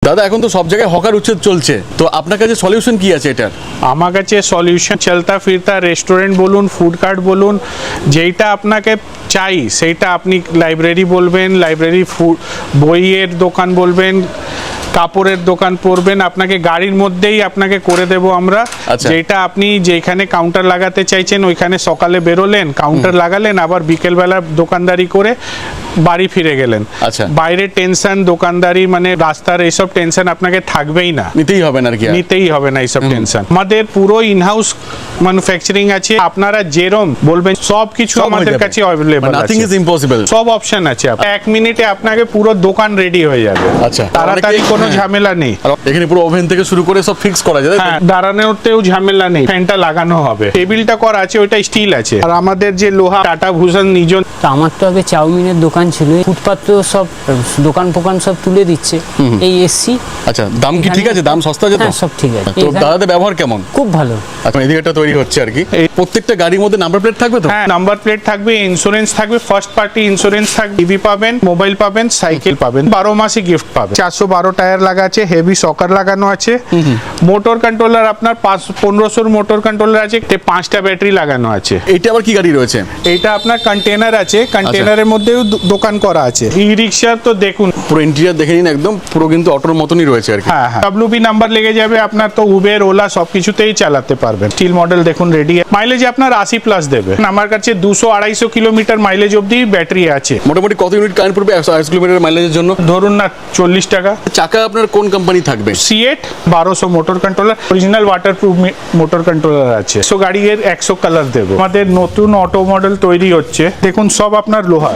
দাদা এখন তো সব জায়গায় হকার উচ্ছেদ চলছে, তো আপনার কাছে সলিউশন কি আছে এটার? আমার কাছে সলিউশন চলতা ফিরতা রেস্টুরেন্ট বলুন, ফুড কার্ট বলুন, যেইটা আপনাকে চাই সেইটা আপনি লাইব্রেরি বলবেন, লাইব্রেরি ফুড বইয়ের দোকান বলবেন, কাপড়ের দোকান পড়বেন, আপনাকে গাড়ির মধ্যেই আপনাকে করে দেব আমরা। আচ্ছা। যেটা আপনি যেখানে কাউন্টার লাগাতে চাইছেন ওইখানে সকালে বেরোলেন, কাউন্টার লাগালেন, আবার বিকেলবেলা দোকানদারি করে বাড়ি ফিরে গেলেন। আচ্ছা। বাইরে টেনশন, দোকানদারি মানে রাস্তার এইসব টেনশন আপনাকে থাকবেই না, নিতেই হবে না আর কি আর। নিতেই হবে না এইসব টেনশন। আমাদের পুরো ইনহাউস ম্যানুফ্যাকচারিং আছে, আপনারা যেরম বলবেন সব কিছু সব হয়ে আমাদের যাবে। কাছে অ্যাভেলেবল নাথিং আছে, ইজ ইম্পসিবল। সব অপশন আছে। এক মিনিটে আপনাকে পুরো দোকান রেডি হয়ে যাবে। আচ্ছা। তাড়াতাড়ি কোনো হ্যাঁ। ঝামেলা নেই। আর এখানে পুরো ওভেন থেকে শুরু করে সব ফিক্স করা যায়, তাই তো? হ্যাঁ, দাঁড়ানোতেও ঝামেলা নেই, ফ্যানটা লাগানো হবে, টেবিলটা করা আছে ওইটা স্টিল আছে। আর আমাদের যে লোহা টাটা ভূষণ নিজ। তো আমার তো আগে চাউমিনের দোকান ছিল, ফুটপাত তো সব দোকান ফোকান সব তুলে দিচ্ছে, এই এসছি। আচ্ছা, দাম কি ঠিক আছে? দাম সস্তা আছে তো? হ্যাঁ, সব ঠিক আছে। তো এখানে দাদাদের ব্যবহার কেমন? খুব ভালো। এখন এদিকে একটা তৈরি হচ্ছে আর কি। এই প্রত্যেকটা গাড়ির মধ্যে নাম্বার প্লেট থাকবে তো? হ্যাঁ, নাম্বার প্লেট থাকবে, ইন্স্যুরেন্স থাকবে, ফার্স্ট পার্টি ইন্স্যুরেন্স থাকবে, টিভি পাবেন, মোবাইল পাবেন, সাইকেল পাবেন, 12 মাসে গিফট পাবেন। 412 টায়ার লাগা আছে, হেভি সকার লাগানো আছে, মোটর কন্ট্রোলার আপনার 1500 মোটর কন্ট্রোলার আছে, 5টা ব্যাটারি লাগানো আছে। এইটা আবার কি গাড়ি রয়েছে? এইটা আপনার কন্টেনার আছে, কন্টেনারের মধ্যেও দোকান করা আছে। ই রিক্সা তো দেখুন, পুরো ইন্টেরিয়ার দেখে নিন, একদম পুরো কিন্তু অটোর মতনই রয়েছে আর কি। হ্যাঁ হ্যাঁ, WB নাম্বার লেগে যাবে আপনার, তো উবের ওলা সবকিছুতেই চালাতে পারবেন। স্টিল মডেল দেখুন রেডি, মাইলেজ আপনার 80 প্লাস দেবে। আমার কাছে 200-250 কিলোমিটার মাইলেজ অবধি ব্যাটারি আছে। মোটামুটি কত ইউনিট কারেন্ট পড়বে 180 কিলোমিটার মাইলেজের জন্য? ধরুন না 40 টাকা। চাকা আপনার কোন কোম্পানি থাকবে? C8 1200 motor controller, original waterproof motor controller আছে। 100 গাড়ি এর 100 কালার দেবো। আমাদের নতুন অটো মডেল তৈরি হচ্ছে, দেখুন সব আপনার লোহা।